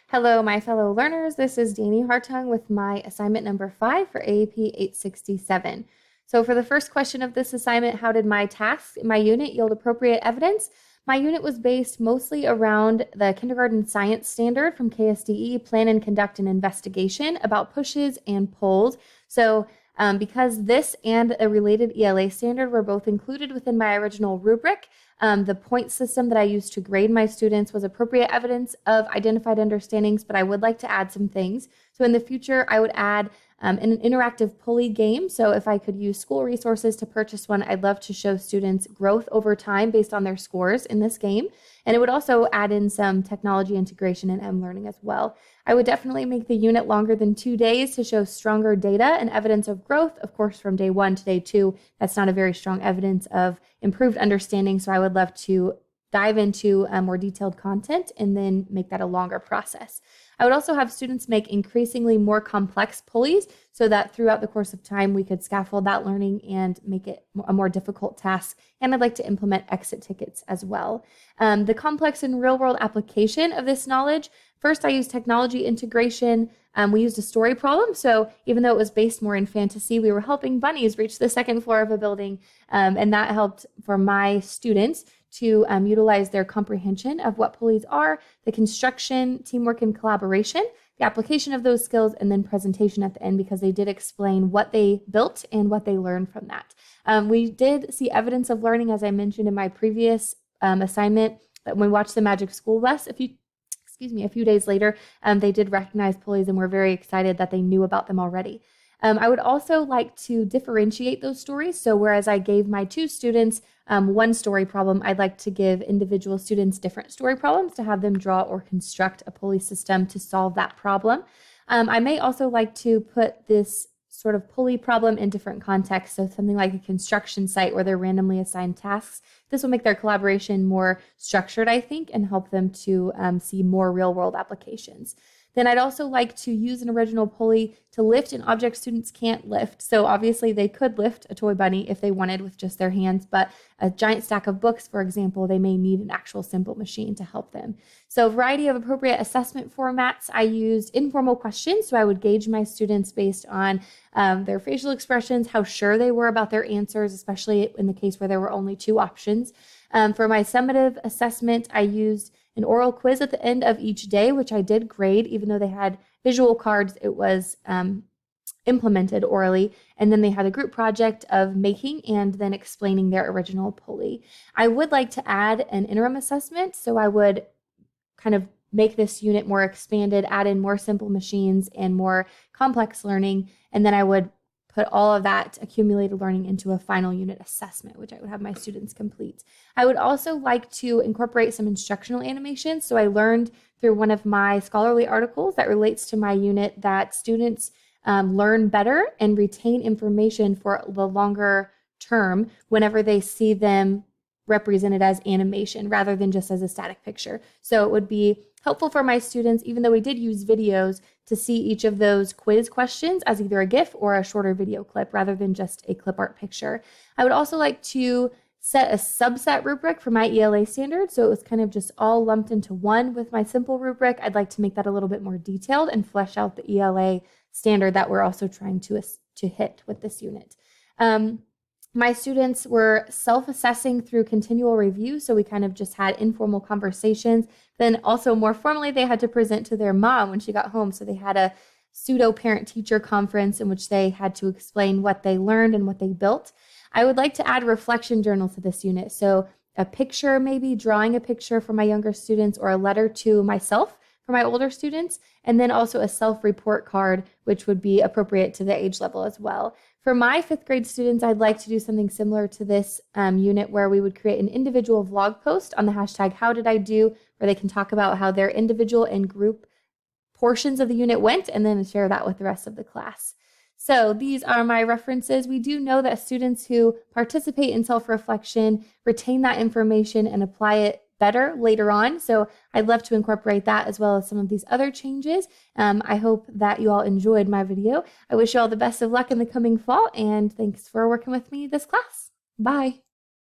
Hello, my fellow learners. This is Dani Hartung with my assignment number 5 for AEP 867. So for the first question of this assignment, how did my tasks in my unit yield appropriate evidence? My unit was based mostly around the kindergarten science standard from KSDE, plan and conduct an investigation about pushes and pulls. So because this and a related ELA standard were both included within my original rubric, the point system that I used to grade my students was appropriate evidence of identified understandings, but I would like to add some things. So in the future, I would add an interactive pulley game. So if I could use school resources to purchase one, I'd love to show students growth over time based on their scores in this game. And it would also add in some technology integration and M-learning as well. I would definitely make the unit longer than 2 days to show stronger data and evidence of growth. Of course, from day 1 to day 2, that's not a very strong evidence of improved understanding. So I would love to dive into more detailed content and then make that a longer process. I would also have students make increasingly more complex pulleys so that throughout the course of time, we could scaffold that learning and make it a more difficult task. And I'd like to implement exit tickets as well. The complex and real-world application of this knowledge. First, I used technology integration. We used a story problem. So even though it was based more in fantasy, we were helping bunnies reach the second floor of a building. And that helped for my students to utilize their comprehension of what pulleys are, the construction, teamwork, and collaboration, the application of those skills, and then presentation at the end because they did explain what they built and what they learned from that. We did see evidence of learning, as I mentioned in my previous assignment, that when we watched the Magic School Bus, a few days later, they did recognize pulleys and were very excited that they knew about them already. I would also like to differentiate those stories. So whereas I gave my 2 students one story problem, I'd like to give individual students different story problems to have them draw or construct a pulley system to solve that problem. I may also like to put this sort of pulley problem in different contexts. So something like a construction site where they're randomly assigned tasks. This will make their collaboration more structured, I think, and help them to see more real-world applications. Then I'd also like to use an original pulley to lift an object students can't lift. So obviously they could lift a toy bunny if they wanted with just their hands, but a giant stack of books, for example, they may need an actual simple machine to help them. So a variety of appropriate assessment formats. I used informal questions. So I would gauge my students based on their facial expressions, how sure they were about their answers, especially in the case where there were only 2 options. For my summative assessment, I used an oral quiz at the end of each day, which I did grade, even though they had visual cards, it was implemented orally. And then they had a group project of making and then explaining their original pulley. I would like to add an interim assessment. So I would kind of make this unit more expanded, add in more simple machines and more complex learning. And then I would put all of that accumulated learning into a final unit assessment, which I would have my students complete. I would also like to incorporate some instructional animations. So I learned through one of my scholarly articles that relates to my unit that students learn better and retain information for the longer term whenever they see them represented as animation rather than just as a static picture. So it would be helpful for my students, even though we did use videos, to see each of those quiz questions as either a GIF or a shorter video clip rather than just a clip art picture. I would also like to set a subset rubric for my ELA standard. So it was kind of just all lumped into one with my simple rubric. I'd like to make that a little bit more detailed and flesh out the ELA standard that we're also trying to hit with this unit. My students were self-assessing through continual review, so we kind of just had informal conversations. Then also more formally, they had to present to their mom when she got home. So they had a pseudo parent-teacher conference in which they had to explain what they learned and what they built. I would like to add a reflection journal to this unit. So a picture, maybe drawing a picture for my younger students, or a letter to myself for my older students, and then also a self-report card, which would be appropriate to the age level as well. For my 5th grade students, I'd like to do something similar to this unit where we would create an individual vlog post on the hashtag #HowDidIDo, where they can talk about how their individual and group portions of the unit went, and then share that with the rest of the class. So these are my references. We do know that students who participate in self-reflection retain that information and apply it better later on. So I'd love to incorporate that as well as some of these other changes. I hope that you all enjoyed my video. I wish you all the best of luck in the coming fall, and thanks for working with me this class. Bye.